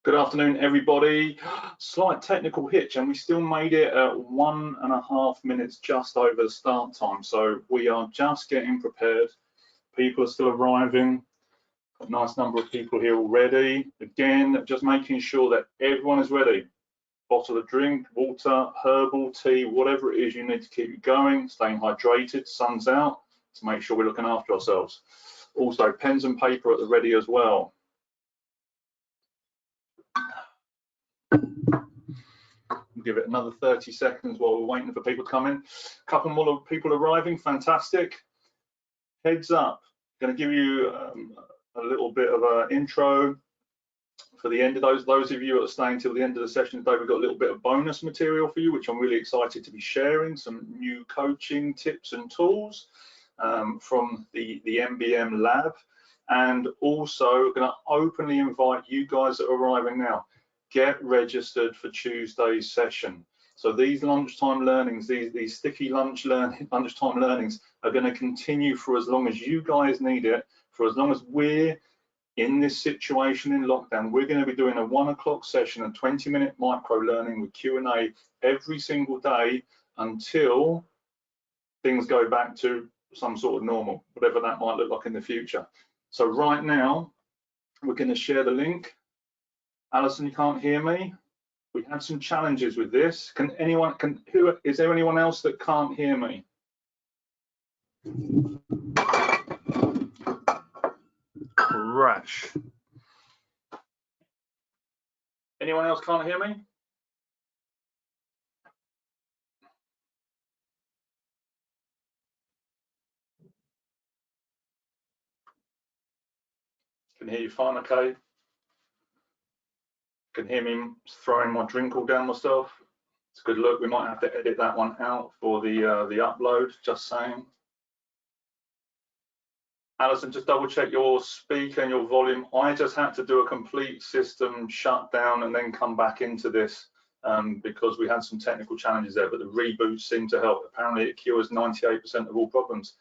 Good afternoon, everybody. Slight technical hitch, and we still made it at 1.5 minutes just over the start time. So we are just getting prepared. People are still arriving. A nice number of people here already. Again, just making sure that everyone is ready. Bottle of drink, water, herbal tea, whatever it is you need to keep you going, staying hydrated, sun's out, to make sure we're looking after ourselves. Also, pens and paper at the ready as well. Give it another 30 seconds while we're waiting for people to come in. A couple more people arriving, fantastic. Heads up, going to give you a little bit of an intro for the end of those of you that are staying till the end of the session today. We've got a little bit of bonus material for you, which I'm really excited to be sharing, some new coaching tips and tools from the MBM lab, and also going to openly invite you guys that are arriving now. Get registered for Tuesday's session. So these lunchtime learnings, these sticky lunchtime learnings are going to continue for as long as you guys need it, for as long as we're in this situation in lockdown. We're going to be doing a 1 o'clock session, a 20-minute micro learning with Q&A every single day until things go back to some sort of normal, whatever that might look like in the future. So right now, we're going to share the link. Alison, you can't hear me? We have some challenges with this. Is there anyone else that can't hear me? Crash. Anyone else can't hear me? Can hear you fine, okay? Can hear me throwing my drink all down myself. It's a good look. We might have to edit that one out for the upload, just saying. Alison, just double check your speaker and your volume. I just had to do a complete system shutdown and then come back into this because we had some technical challenges there, but the reboot seemed to help. Apparently it cures 98% of all problems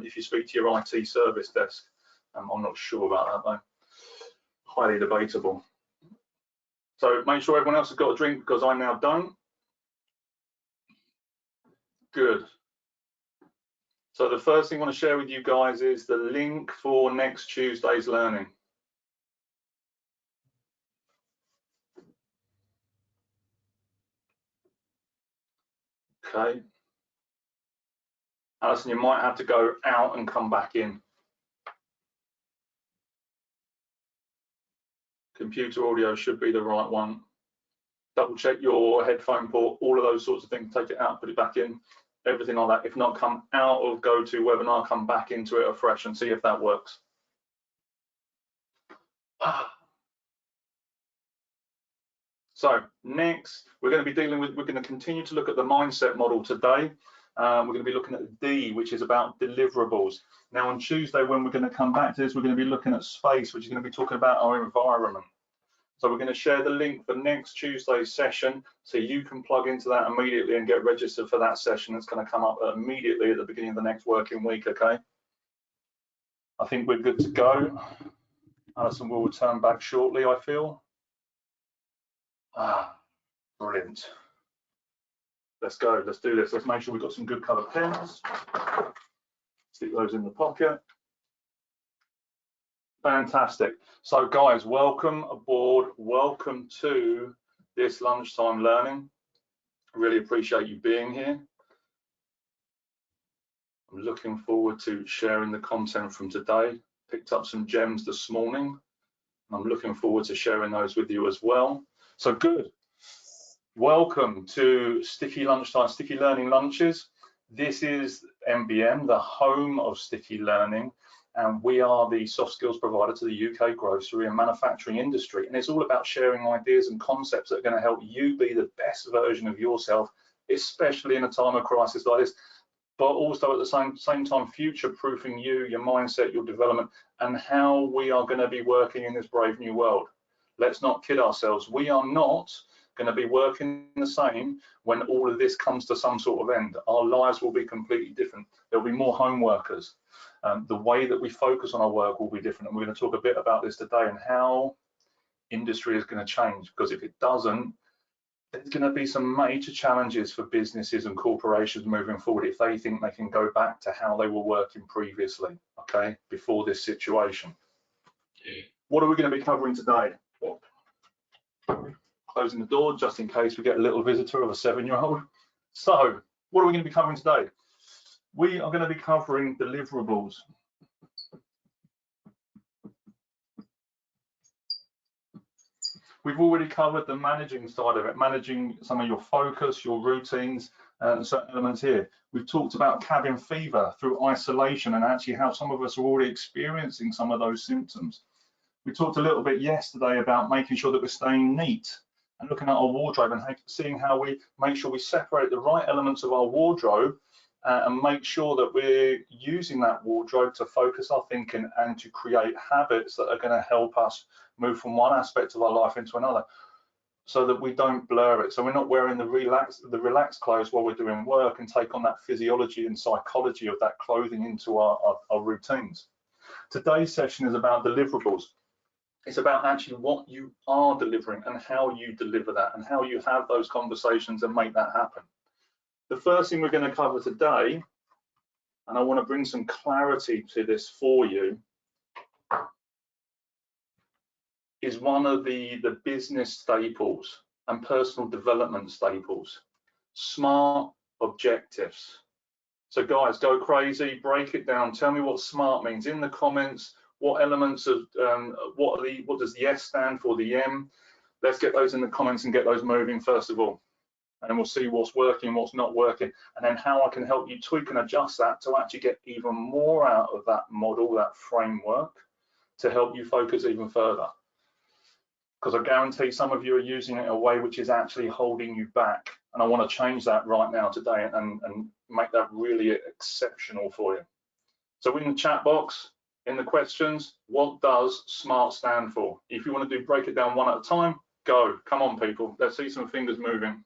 if you speak to your IT service desk. I'm not sure about that though. Highly debatable. So make sure everyone else has got a drink because I now don't. Good. So the first thing I want to share with you guys is the link for next Tuesday's learning. Okay. Alison, you might have to go out and come back in. Computer audio should be the right one. Double check your headphone port, all of those sorts of things. Take it out, put it back in, everything like that. If not, come out of GoToWebinar, come back into it afresh and see if that works. So next, we're going to continue to look at the mindset model today. We're going to be looking at D, which is about deliverables. Now on Tuesday, when we're going to come back to this, we're going to be looking at space, which is going to be talking about our environment. So we're going to share the link for next Tuesday's session so you can plug into that immediately and get registered for that session. That's going to come up immediately at the beginning of the next working week, okay? I think we're good to go. Alison will return back shortly, I feel. Brilliant. Let's go, let's do this. Let's make sure we've got some good colour pens. Stick those in the pocket. Fantastic. So guys, welcome aboard. Welcome to this lunchtime learning. Really appreciate you being here. I'm looking forward to sharing the content from today. Picked up some gems this morning. I'm looking forward to sharing those with you as well. So good. Welcome to Sticky Lunchtime, Sticky Learning Lunches. This is MBM, the home of Sticky Learning, and we are the soft skills provider to the UK grocery and manufacturing industry. And it's all about sharing ideas and concepts that are going to help you be the best version of yourself, especially in a time of crisis like this, but also at the same time future-proofing you, your mindset, your development, and how we are going to be working in this brave new world. Let's not kid ourselves. We are not going to be working the same when all of this comes to some sort of end. Our lives will be completely different. There'll be more home workers. The way that we focus on our work will be different, and we're going to talk a bit about this today and how industry is going to change, because if it doesn't, there's going to be some major challenges for businesses and corporations moving forward if they think they can go back to how they were working previously, okay, before this situation. What are we going to be covering today? Closing the door just in case we get a little visitor of a 7-year-old. So, what are we going to be covering today? We are going to be covering deliverables. We've already covered the managing side of it, managing some of your focus, your routines, and certain elements here. We've talked about cabin fever through isolation and actually how some of us are already experiencing some of those symptoms. We talked a little bit yesterday about making sure that we're staying neat and looking at our wardrobe and seeing how we make sure we separate the right elements of our wardrobe and make sure that we're using that wardrobe to focus our thinking and to create habits that are going to help us move from one aspect of our life into another, so that we don't blur it. So we're not wearing the relaxed clothes while we're doing work and take on that physiology and psychology of that clothing into our routines. Today's session is about deliverables. It's about actually what you are delivering and how you deliver that and how you have those conversations and make that happen. The first thing we're going to cover today, and I want to bring some clarity to this for you, is one of the business staples and personal development staples, SMART objectives. So guys, go crazy, break it down. Tell me what SMART means in the comments. What elements of what does the S stand for, the M? Let's get those in the comments and get those moving first of all, and then we'll see what's working, what's not working, and then how I can help you tweak and adjust that to actually get even more out of that model, that framework, to help you focus even further. Because I guarantee some of you are using it in a way which is actually holding you back, and I want to change that right now today and make that really exceptional for you. So in the chat box, in the questions, what does SMART stand for? If you want to break it down one at a time, go. Come on, people. Let's see some fingers moving.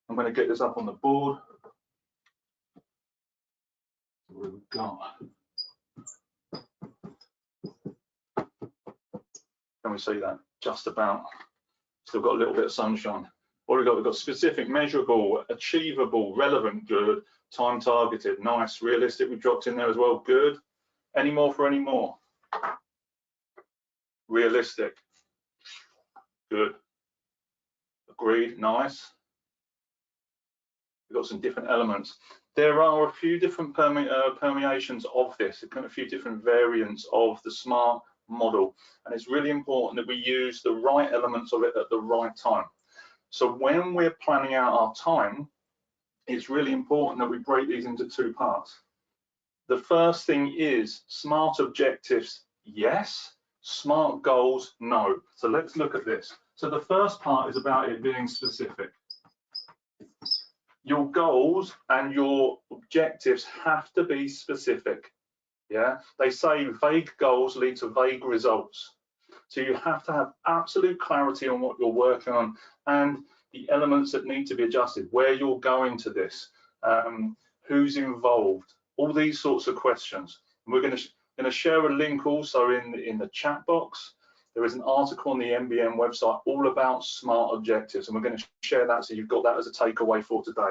I'm going to get this up on the board. What have we got? Can we see that? Just about. Still got a little bit of sunshine. What have we got? We've got specific, measurable, achievable, relevant, good, time targeted, nice, realistic. We've dropped in there as well. Good. Any more for any more? Realistic. Good. Agreed. Nice. We've got some different elements. There are a few different permeations of this, a few different variants of the SMART model, and it's really important that we use the right elements of it at the right time. So when we're planning out our time, it's really important that we break these into two parts. The first thing is SMART objectives, yes. SMART goals, no. So let's look at this. So the first part is about it being specific. Your goals and your objectives have to be specific. Yeah, they say vague goals lead to vague results. So you have to have absolute clarity on what you're working on and the elements that need to be adjusted, where you're going to this, who's involved, all these sorts of questions. And we're going to share a link also in the chat box. There is an article on the NBN website all about SMART objectives, and we're going to share that so you've got that as a takeaway for today.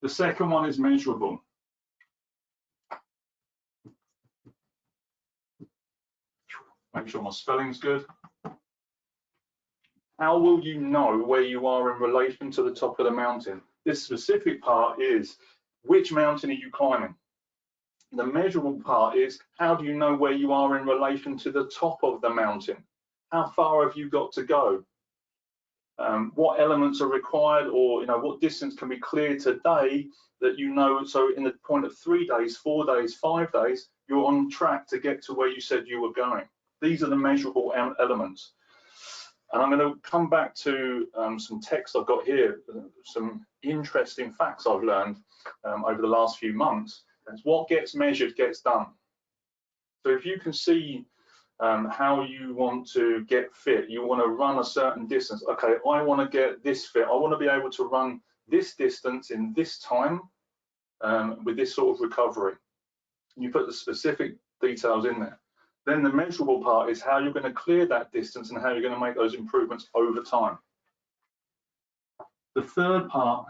The second one is measurable. Make sure my spelling's good. How will you know where you are in relation to the top of the mountain? This specific part is, which mountain are you climbing? The measurable part is, how do you know where you are in relation to the top of the mountain? How far have you got to go? What elements are required, or what distance can be cleared today that you know, so in the point of 3 days, 4 days, 5 days, you're on track to get to where you said you were going. These are the measurable elements. And I'm going to come back to some text I've got here, some interesting facts I've learned over the last few months. It's what gets measured gets done. So if you can see how you want to get fit, you want to run a certain distance. Okay, I want to get this fit. I want to be able to run this distance in this time with this sort of recovery. You put the specific details in there. Then the measurable part is how you're going to clear that distance and how you're going to make those improvements over time. The third part,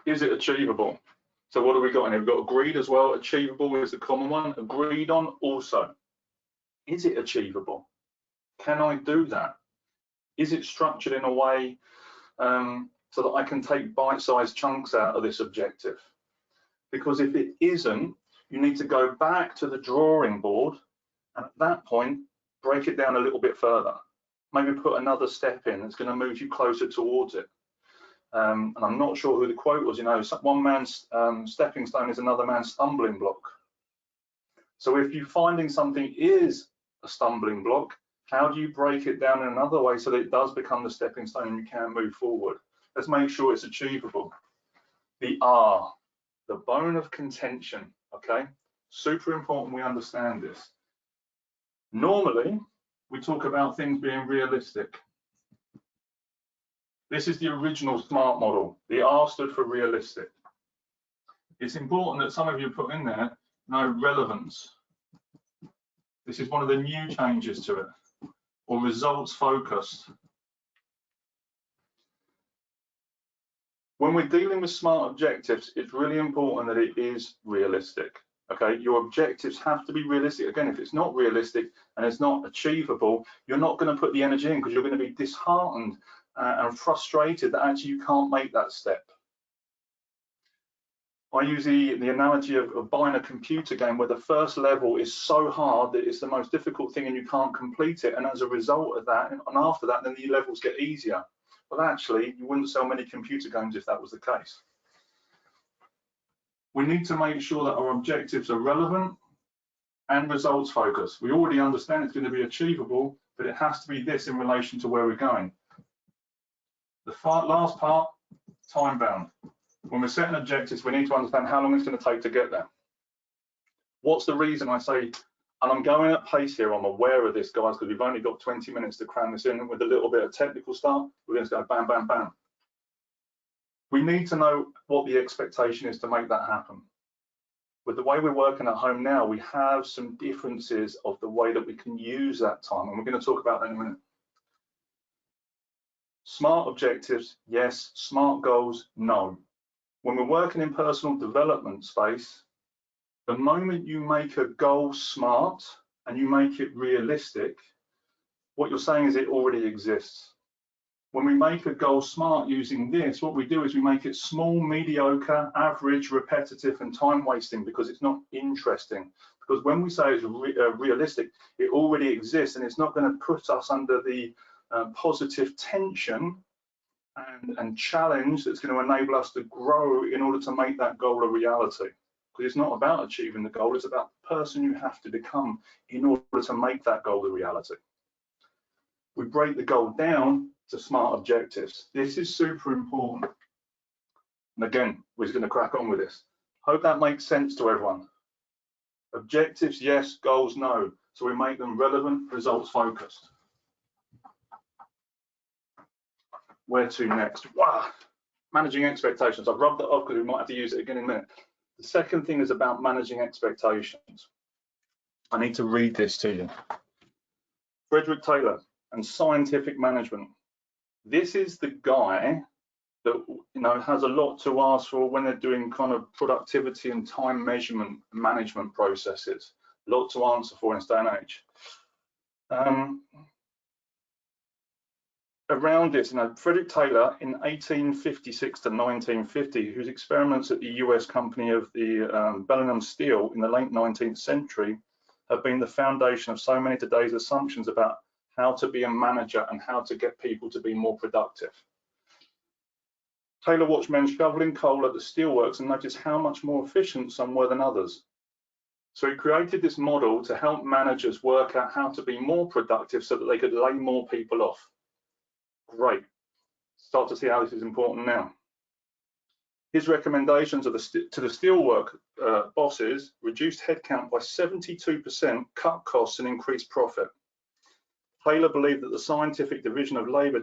is it achievable? So what have we got in here? We've got agreed as well. Achievable is the common one. Agreed on also. Is it achievable? Can I do that? Is it structured in a way so that I can take bite-sized chunks out of this objective? Because if it isn't, you need to go back to the drawing board and at that point, break it down a little bit further. Maybe put another step in that's going to move you closer towards it. And I'm not sure who the quote was, you know, one man's stepping stone is another man's stumbling block. So if you're finding something is a stumbling block, how do you break it down in another way so that it does become the stepping stone and you can move forward? Let's make sure it's achievable. The R, the bone of contention, okay? Super important we understand this. Normally, we talk about things being realistic. This is the original SMART model. The R stood for realistic. It's important that some of you put in there no relevance. This is one of the new changes to it, or results focused. When we're dealing with SMART objectives, it's really important that it is realistic. Okay, your objectives have to be realistic. Again, if it's not realistic and it's not achievable, you're not going to put the energy in because you're going to be disheartened and frustrated that actually you can't make that step. I use the analogy of buying a computer game where the first level is so hard that it's the most difficult thing and you can't complete it. And as a result of that, and after that, then the levels get easier. But actually, you wouldn't sell many computer games if that was the case. We need to make sure that our objectives are relevant and results focused. We already understand it's going to be achievable, but it has to be this in relation to where we're going. The last part, time bound. When we're setting objectives, we need to understand how long it's going to take to get there. What's the reason I say, and I'm going at pace here, I'm aware of this, guys, because we've only got 20 minutes to cram this in with a little bit of technical stuff. We're going to go bam, bam, bam. We need to know what the expectation is to make that happen. With the way we're working at home now, we have some differences of the way that we can use that time, and we're going to talk about that in a minute. SMART objectives, yes. SMART goals, no. When we're working in personal development space, the moment you make a goal SMART and you make it realistic, what you're saying is it already exists. When we make a goal SMART using this, what we do is we make it small, mediocre, average, repetitive, and time wasting because it's not interesting. Because when we say it's realistic, it already exists and it's not going to put us under the positive tension and challenge that's going to enable us to grow in order to make that goal a reality. Because it's not about achieving the goal, it's about the person you have to become in order to make that goal a reality. We break the goal down to SMART objectives. This is super important. And again, we're just going to crack on with this. Hope that makes sense to everyone. Objectives, yes. Goals, no. So we make them relevant, results focused. Where to next? Wow. Managing expectations. I've rubbed that off because we might have to use it again in a minute. The second thing is about managing expectations. I need to read this to you. Frederick Taylor and scientific management. This is the guy that has a lot to ask for when they're doing kind of productivity and time measurement management processes. A lot to answer for in this day and age. Around this, Frederick Taylor in 1856 to 1950, whose experiments at the US company of the Bellingham Steel in the late 19th century have been the foundation of so many today's assumptions about how to be a manager and how to get people to be more productive. Taylor watched men shoveling coal at the steelworks and noticed how much more efficient some were than others. So he created this model to help managers work out how to be more productive so that they could lay more people off. Great. Start to see how this is important now. His recommendations to the steelwork bosses reduced headcount by 72%, cut costs and increased profit. Taylor believed that the scientific division of labor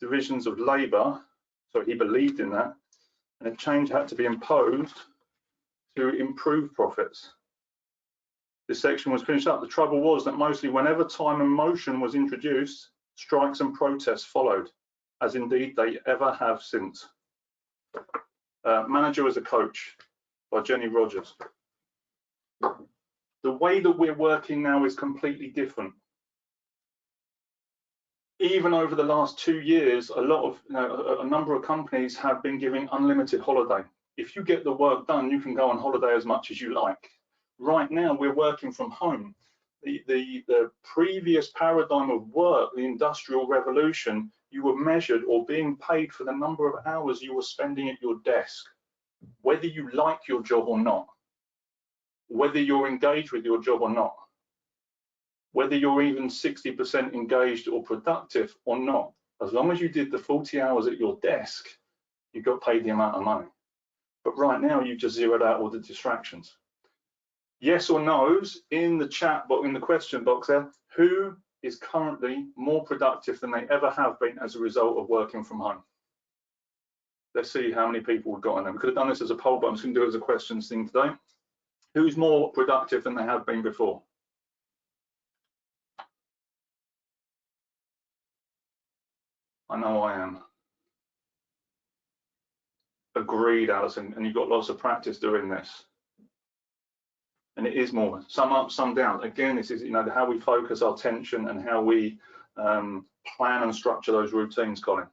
divisions of labor, so he believed in that, and a change had to be imposed to improve profits. This section was finished up. The trouble was that mostly whenever time and motion was introduced, strikes and protests followed, as indeed they ever have since. Manager as a Coach by Jenny Rogers. The way that we're working now is completely different. Even over the last 2 years, a number of companies have been giving unlimited holiday. If you get the work done, you can go on holiday as much as you like. Right now, we're working from home. The previous paradigm of work, the Industrial Revolution, you were measured or being paid for the number of hours you were spending at your desk, whether you like your job or not, whether you're engaged with your job or not, whether you're even 60% engaged or productive or not. As long as you did the 40 hours at your desk, you got paid the amount of money. But right now, you've just zeroed out all the distractions. Yes or no's in the chat box, in the question box there. Who is currently more productive than they ever have been as a result of working from home? Let's see how many people we've got on there. We could have done this as a poll, but I'm just going to do it as a questions thing today. Who's more productive than they have been before? I know I am. Agreed, Alison, and you've got lots of practice doing this. And it is more, some up, some down. Again, this is, how we focus our attention and how we plan and structure those routines, Colin.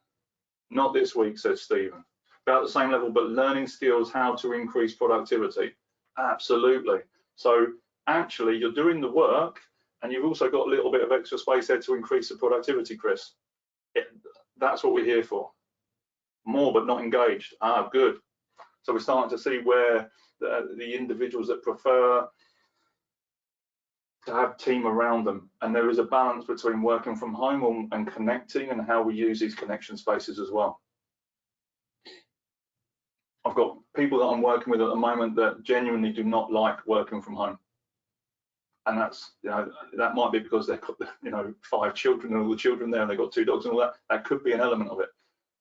Not this week, says Stephen. About the same level, but learning skills, how to increase productivity. Absolutely. So actually, you're doing the work and you've also got a little bit of extra space there to increase the productivity, Chris. That's what we're here for. More, but not engaged. Good. So we're starting to see where the individuals that prefer to have team around them, and there is a balance between working from home and connecting and how we use these connection spaces as well. I've got people that I'm working with at the moment that genuinely do not like working from home, and that's that might be because they've got 5 children and all the children there, and they've got 2 dogs and all that. That could be an element of it,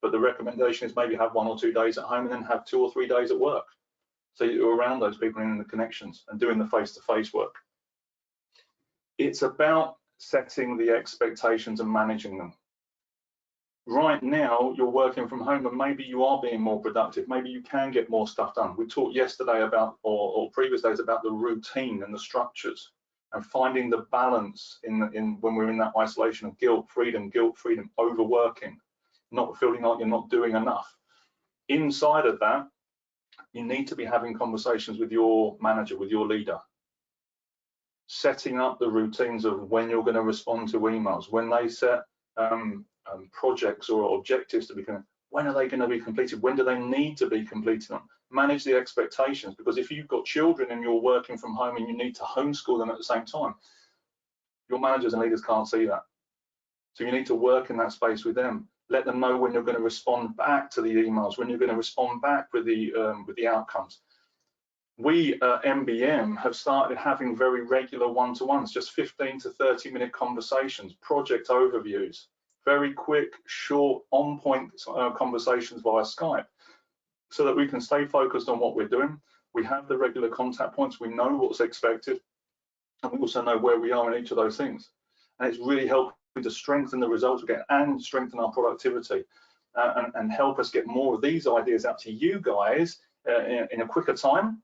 but the recommendation is maybe have 1 or 2 days at home and then have 2 or 3 days at work. So you're around those people in the connections and doing the face-to-face work. It's about setting the expectations and managing them. Right now, you're working from home and maybe you are being more productive. Maybe you can get more stuff done. We talked yesterday about, or previous days, about the routine and the structures and finding the balance in when we're in that isolation of guilt, freedom, overworking, not feeling like you're not doing enough. Inside of that, you need to be having conversations with your manager, with your leader, setting up the routines of when you're going to respond to emails, when they set projects or objectives to be completed, when are they going to be completed, when do they need to be completed on. Manage the expectations, because if you've got children and you're working from home and you need to homeschool them at the same time, your managers and leaders can't see that. So you need to work in that space with them. Let them know when you're going to respond back to the emails, when you're going to respond back with the outcomes. We at MBM have started having very regular one-to-ones, just 15 to 30-minute conversations, project overviews, very quick, short, on-point conversations via Skype, so that we can stay focused on what we're doing. We have the regular contact points, we know what's expected, and we also know where we are in each of those things. And it's really helping to strengthen the results we get and strengthen our productivity and help us get more of these ideas out to you guys in a quicker time,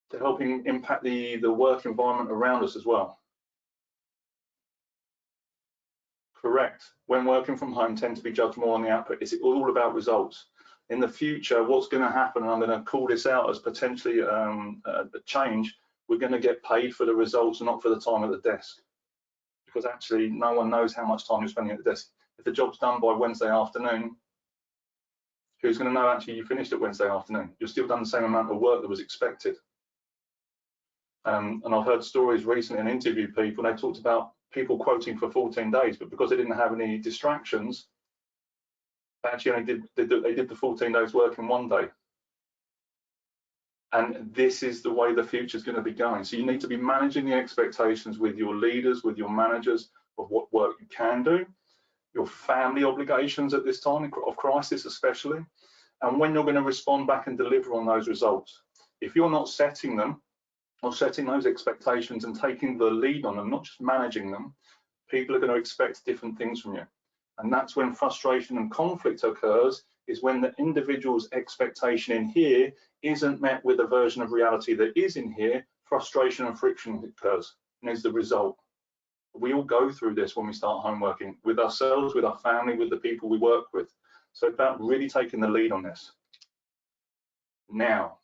to helping impact the work environment around us as well. Correct. When working from home, tend to be judged more on the output. It's all about results. In the future, what's going to happen, and I'm going to call this out as potentially a change, we're going to get paid for the results and not for the time at the desk. Because actually no one knows how much time you're spending at the desk. If the job's done by Wednesday afternoon, who's going to know actually you finished at Wednesday afternoon? You've still done the same amount of work that was expected. And I've heard stories recently and interviewed people, and they talked about people quoting for 14 days, but because they didn't have any distractions, they actually only did the 14 days work in 1 day. And this is the way the future is going to be going. So you need to be managing the expectations with your leaders, with your managers, of what work you can do, your family obligations at this time of crisis especially, and when you're going to respond back and deliver on those results. If you're not setting them or setting those expectations and taking the lead on them, not just managing them, people are going to expect different things from you. And that's when frustration and conflict occurs, is when the individual's expectation in here isn't met with a version of reality that is in here. Frustration and friction occurs, and is the result. We all go through this when we start home working, with ourselves, with our family, with the people we work with. So it's about really taking the lead on this. Now,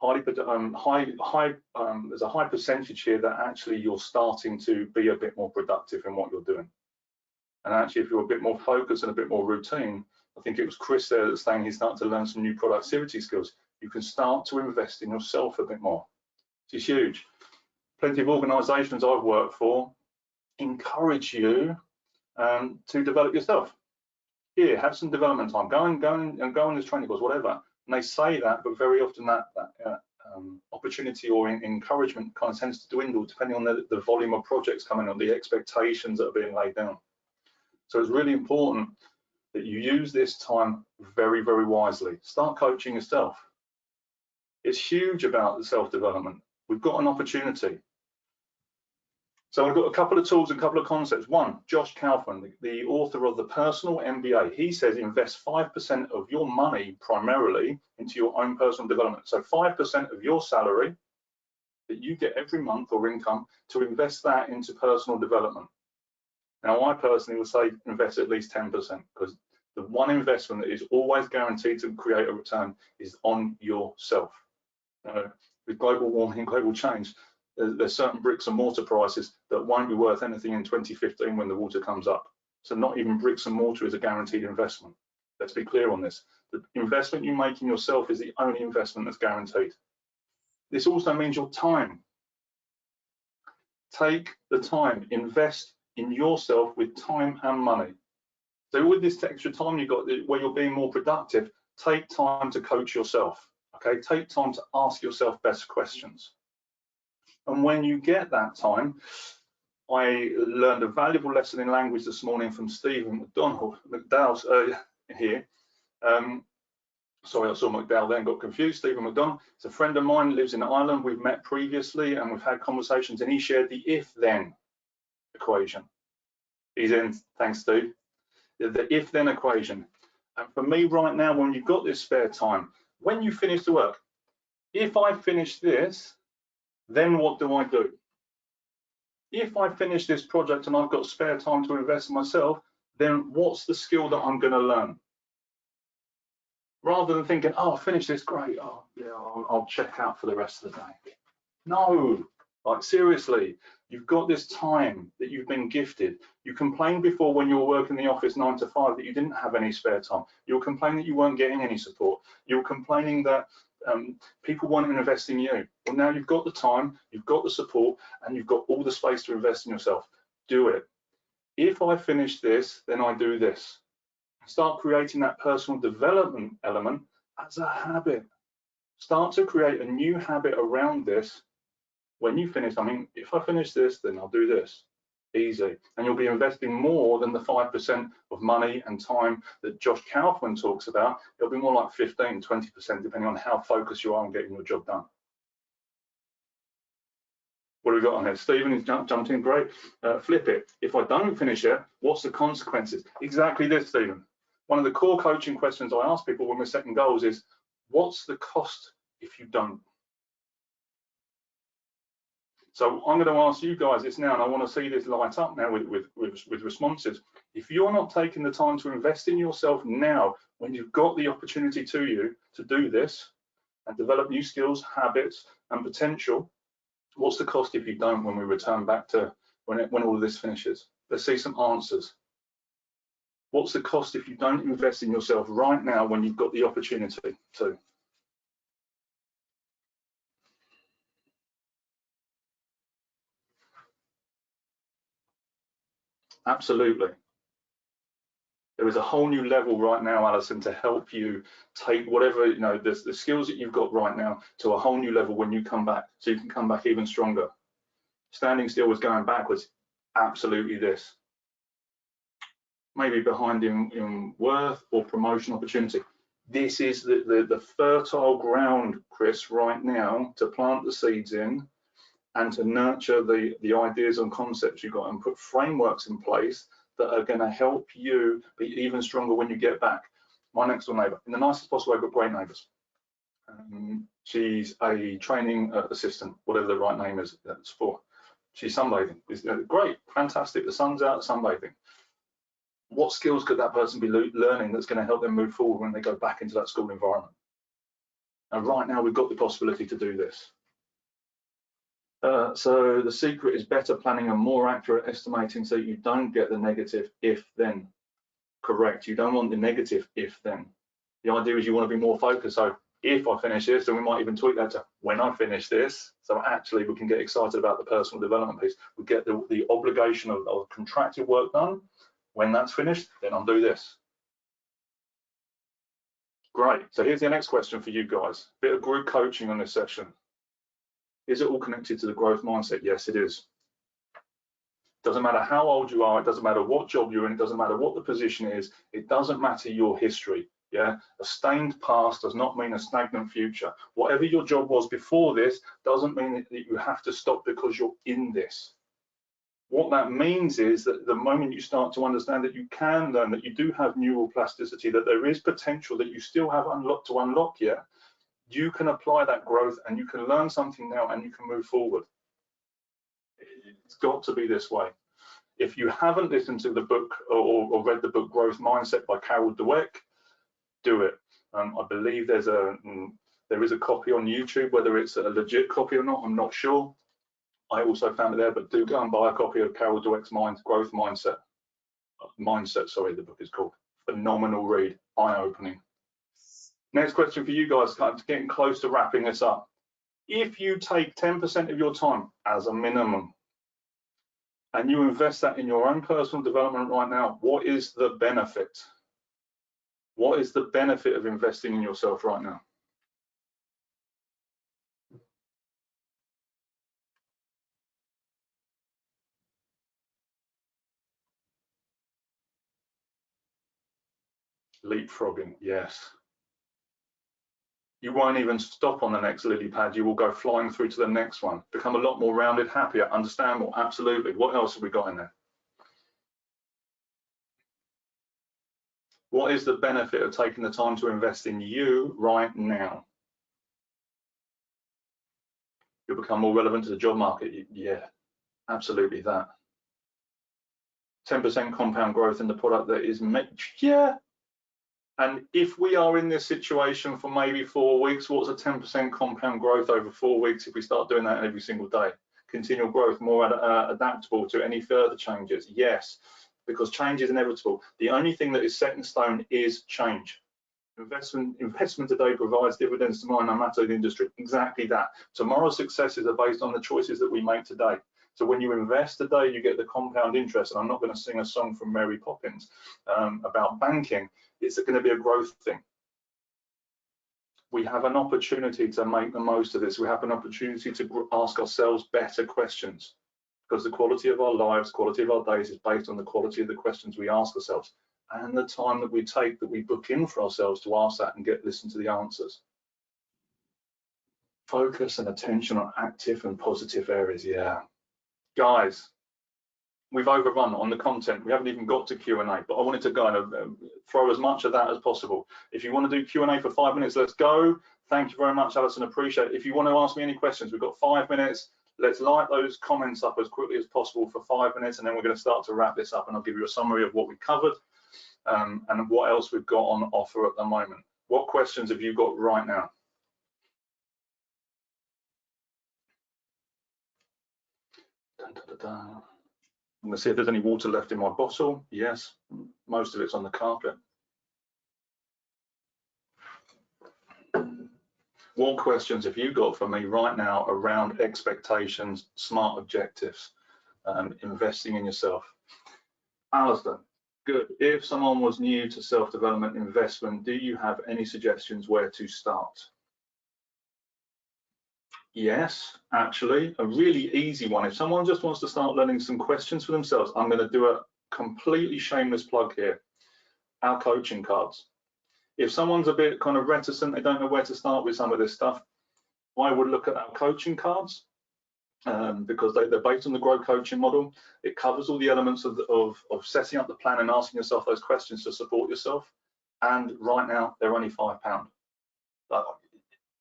there's a high percentage here that actually you're starting to be a bit more productive in what you're doing. And actually, if you're a bit more focused and a bit more routine, I think it was Chris there that's saying he's starting to learn some new productivity skills. You can start to invest in yourself a bit more. This is huge. Plenty of organisations I've worked for encourage you to develop yourself. Here, have some development time. Go on this training course, whatever. And they say that, but very often that opportunity or encouragement kind of tends to dwindle depending on the volume of projects coming on, the expectations that are being laid down. So it's really important that you use this time very, very wisely. Start coaching yourself. It's huge about the self-development. We've got an opportunity. So I've got a couple of tools and a couple of concepts. One, Josh Kaufman, the author of The Personal MBA, he says invest 5% of your money primarily into your own personal development. So 5% of your salary that you get every month or income, to invest that into personal development. Now, I personally would say invest at least 10%, because the one investment that is always guaranteed to create a return is on yourself. With global warming and global change, there's certain bricks and mortar prices that won't be worth anything in 2015 when the water comes up. So not even bricks and mortar is a guaranteed investment. Let's be clear on this. The investment you make in yourself is the only investment that's guaranteed. This also means your time. Take the time, invest in yourself with time and money. So with this extra time you've got where you're being more productive, take time to coach yourself. Okay, take time to ask yourself best questions. And when you get that time, I learned a valuable lesson in language this morning from Stephen McDowell here. Sorry, I saw McDowell then, got confused. Stephen McDonald is a friend of mine, lives in Ireland. We've met previously and we've had conversations, and he shared the if-then equation. He's in, thanks Steve. The if-then equation. And for me right now, when you've got this spare time, when you finish the work, if I finish this, then what do I do? If I finish this project and I've got spare time to invest in myself, then what's the skill that I'm going to learn? Rather than thinking, oh, I'll finish this, great, oh, yeah, I'll check out for the rest of the day. No, like seriously, you've got this time that you've been gifted. You complained before when you were working in the office 9 to 5 that you didn't have any spare time. You were complaining that you weren't getting any support. You were complaining that people weren't investing in you. Well, now you've got the time, you've got the support, and you've got all the space to invest in yourself. Do it. If I finish this, then I do this. Start creating that personal development element as a habit. Start to create a new habit around this. When you finish, I mean, if I finish this, then I'll do this. Easy. And you'll be investing more than the 5% of money and time that Josh Kaufman talks about. It'll be more like 15, 20%, depending on how focused you are on getting your job done. What have we got on here? Stephen has jumped in, great. Flip it. If I don't finish it, what's the consequences? Exactly this, Stephen. One of the core coaching questions I ask people when we're setting goals is, what's the cost if you don't? So I'm going to ask you guys this now, and I want to see this light up now with responses. If you're not taking the time to invest in yourself now, when you've got the opportunity to you to do this and develop new skills, habits, and potential, what's the cost if you don't when we return back to when all of this finishes? Let's see some answers. What's the cost if you don't invest in yourself right now when you've got the opportunity to? Absolutely. There is a whole new level right now, Alison, to help you take whatever, you know, the skills that you've got right now to a whole new level when you come back, so you can come back even stronger. Standing still was going backwards. Absolutely this. Maybe behind in worth or promotion opportunity. This is the fertile ground, Chris, right now to plant the seeds in and to nurture the ideas and concepts you've got and put frameworks in place that are going to help you be even stronger when you get back. My next door neighbour, in the nicest possible way, I've got great neighbours. She's a training assistant, whatever the right name is that's for. She's sunbathing. It's great, fantastic. The sun's out, sunbathing. What skills could that person be learning that's going to help them move forward when they go back into that school environment? And right now, we've got the possibility to do this. So the secret is better planning and more accurate estimating so you don't get the negative if-then. Correct. You don't want the negative if-then. The idea is you want to be more focused. So if I finish this, then we might even tweak that to when I finish this. So actually, we can get excited about the personal development piece. We get the obligation of contracted work done. When that's finished, then I'll do this. Great. So here's the next question for you guys. Bit of group coaching on this session. Is it all connected to the growth mindset? Yes, it is. Doesn't matter how old you are. It doesn't matter what job you're in. It doesn't matter what the position is. It doesn't matter your history. Yeah, a stained past does not mean a stagnant future. Whatever your job was before this doesn't mean that you have to stop because you're in this. What that means is that the moment you start to understand that you can learn, that you do have neural plasticity, that there is potential that you still have unlocked to unlock yet, you can apply that growth and you can learn something now and you can move forward. It's got to be this way. If you haven't listened to the book or read the book Growth Mindset by Carol Dweck, do it. I believe there is a copy on YouTube, whether it's a legit copy or not, I'm not sure. I also found it there, but do go and buy a copy of Carol Dweck's Growth Mindset. Sorry, the book is called. Phenomenal read, eye-opening. Next question for you guys, kind of getting close to wrapping this up. If you take 10% of your time as a minimum and you invest that in your own personal development right now, what is the benefit? What is the benefit of investing in yourself right now? Leapfrogging, yes. You won't even stop on the next lily pad. You will go flying through to the next one. Become a lot more rounded, happier, understand more. Absolutely. What else have we got in there? What is the benefit of taking the time to invest in you right now? You'll become more relevant to the job market. Yeah, absolutely that. 10% compound growth in the product that is made. Yeah. And if we are in this situation for maybe 4 weeks, what's a 10% compound growth over 4 weeks if we start doing that every single day? Continual growth, more adaptable to any further changes? Yes, because change is inevitable. The only thing that is set in stone is change. Investment today provides dividends tomorrow, no matter the industry. Exactly that. Tomorrow's successes are based on the choices that we make today. So when you invest today, you get the compound interest. And I'm not going to sing a song from Mary Poppins about banking. It's going to be a growth thing. We have an opportunity to make the most of this. We have an opportunity to ask ourselves better questions, because the quality of our lives, quality of our days is based on the quality of the questions we ask ourselves and the time that we take, that we book in for ourselves to ask that and listen to the answers. Focus and attention on active and positive areas. Yeah, guys, we've overrun on the content. We haven't even got to Q&A, but I wanted to kind of throw as much of that as possible. If you want to do Q&A for 5 minutes, let's go. Thank you very much, Alison. Appreciate it. If you want to ask me any questions, we've got 5 minutes. Let's light those comments up as quickly as possible for 5 minutes, and then we're going to start to wrap this up, and I'll give you a summary of what we covered and what else we've got on offer at the moment. What questions have you got right now? Dun, dun, dun, dun. I'm going to see if there's any water left in my bottle. Yes, most of it's on the carpet. What questions have you got for me right now around expectations, smart objectives, investing in yourself? Alistair, good. If someone was new to self-development investment, do you have any suggestions where to start? Yes, actually, a really easy one. If someone just wants to start learning some questions for themselves, I'm going to do a completely shameless plug here. Our coaching cards. If someone's a bit kind of reticent, they don't know where to start with some of this stuff, I would look at our coaching cards because they're based on the Grow coaching model. It covers all the elements of setting up the plan and asking yourself those questions to support yourself. And right now, they're only £5.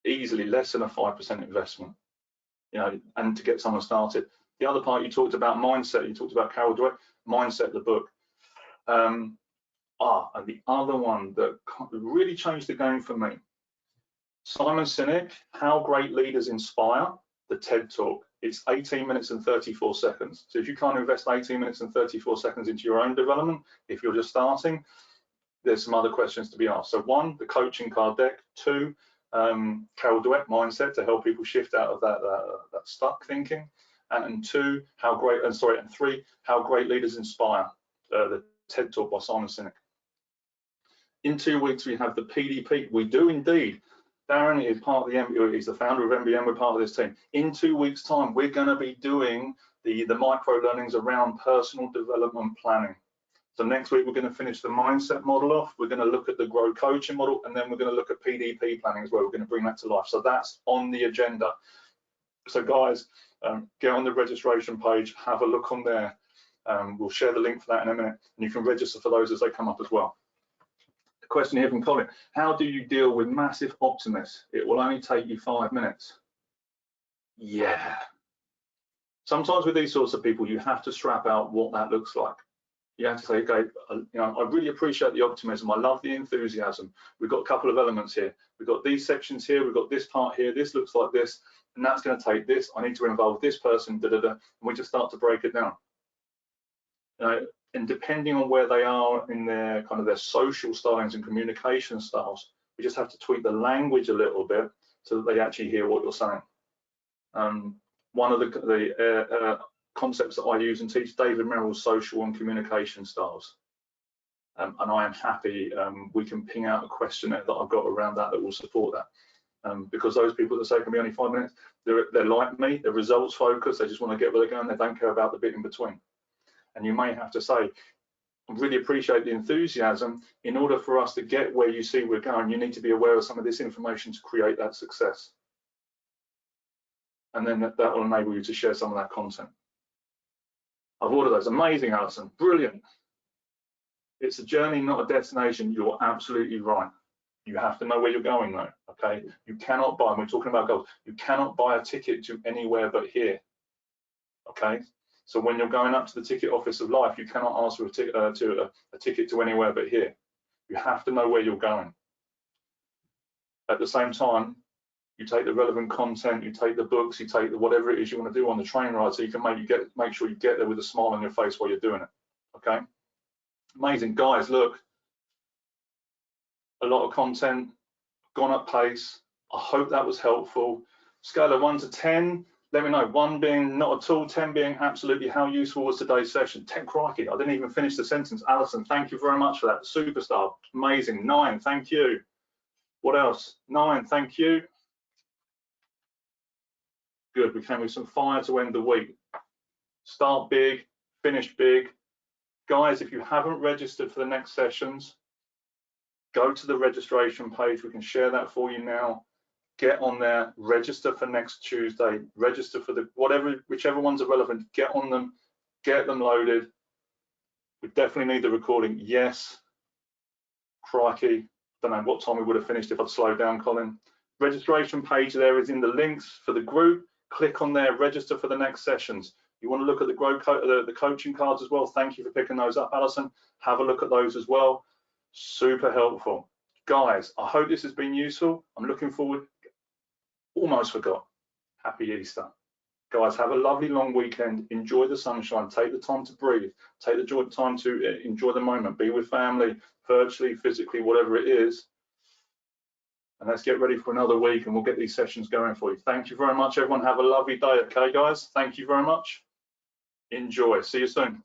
Easily less than a 5% investment, you know, and to get someone started. The other part you talked about mindset, you talked about Carol Dweck, Mindset, the book. And the other one that really changed the game for me, Simon Sinek, How Great Leaders Inspire, the TED Talk. It's 18 minutes and 34 seconds. So if you can't invest 18 minutes and 34 seconds into your own development, if you're just starting, there's some other questions to be asked. So 1, the coaching card deck. 2, Carol Dweck, Mindset, to help people shift out of that stuck thinking. And 3, How Great Leaders Inspire, the TED Talk by Simon Sinek. In 2 weeks, we have the PDP. We do indeed. Darren is part of the he's the founder of MBM. We're part of this team. In 2 weeks' time, we're going to be doing the micro learnings around personal development planning. So next week, we're going to finish the mindset model off. We're going to look at the Grow coaching model, and then we're going to look at PDP planning as well. We're going to bring that to life. So that's on the agenda. So guys, get on the registration page, have a look on there. We'll share the link for that in a minute, and you can register for those as they come up as well. A question here from Colin: how do you deal with massive optimists? It will only take you 5 minutes. Yeah. Sometimes with these sorts of people, you have to strap out what that looks like. You have to say, okay, you know, I really appreciate the optimism. I love the enthusiasm. We've got a couple of elements here. We've got these sections here. We've got this part here. This looks like this, and that's going to take this. I need to involve this person. And we just start to break it down. And depending on where they are in their kind of their social styles and communication styles, we just have to tweak the language a little bit so that they actually hear what you're saying. One of the concepts that I use and teach, David Merrill's social and communication styles. And I am happy we can ping out a questionnaire that I've got around that will support that. Because those people that say it can be only 5 minutes, they're like me, they're results focused, they just want to get where they're going, they don't care about the bit in between. And you may have to say, I really appreciate the enthusiasm. In order for us to get where you see we're going, you need to be aware of some of this information to create that success. And then that will enable you to share some of that content. I've ordered those. Amazing, Alison. Brilliant. It's a journey, not a destination. You're absolutely right. You have to know where you're going, though. Okay. You cannot buy, and we're talking about goals, you cannot buy a ticket to anywhere but here. Okay. So when you're going up to the ticket office of life, you cannot ask for a ticket to anywhere but here. You have to know where you're going. At the same time, you take the relevant content, you take the books, you take the whatever it is you want to do on the train ride, so you can make sure you get there with a smile on your face while you're doing it. Okay. Amazing, guys. Look, a lot of content, gone at pace. I hope that was helpful. Scale of 1 to 10. Let me know, 1 being not at all, 10 being absolutely. How useful was today's session? 10, crikey, I didn't even finish the sentence. Alison, thank you very much for that. Superstar, amazing. 9, thank you. What else? 9, thank you. Good, we came with some fire to end the week. Start big, finish big. Guys, if you haven't registered for the next sessions, go to the registration page. We can share that for you now. Get on there, register for next Tuesday, register for the whichever ones are relevant, get on them, get them loaded. We definitely need the recording. Yes, crikey, don't know what time we would have finished if I'd slowed down, Colin. Registration page there is in the links for the group. Click on there, register for the next sessions. You want to look at the coaching cards as well. Thank you for picking those up, Alison. Have a look at those as well. Super helpful. Guys, I hope this has been useful. I'm looking forward. Almost forgot. Happy Easter. Guys, have a lovely long weekend. Enjoy the sunshine. Take the time to breathe. Take the time to enjoy the moment. Be with family, virtually, physically, whatever it is. And let's get ready for another week, and we'll get these sessions going for you. Thank you very much, everyone. Have a lovely day, okay, guys? Thank you very much. Enjoy. See you soon.